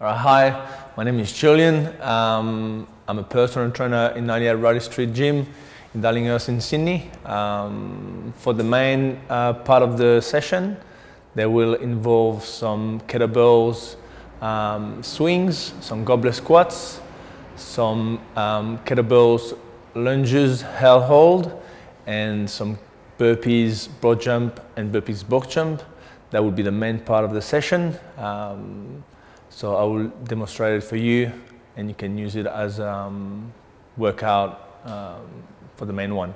Hi, my name is Julian. I'm a personal trainer in 98 Ruddy Street Gym in Darlinghurst in Sydney. For the main part of the session, they will involve some kettlebells, swings, some goblet squats, some kettlebells lunges, held hold, and some burpees, broad jump, and burpees box jump. That would be the main part of the session. So I will demonstrate it for you, and you can use it as workout for the main one.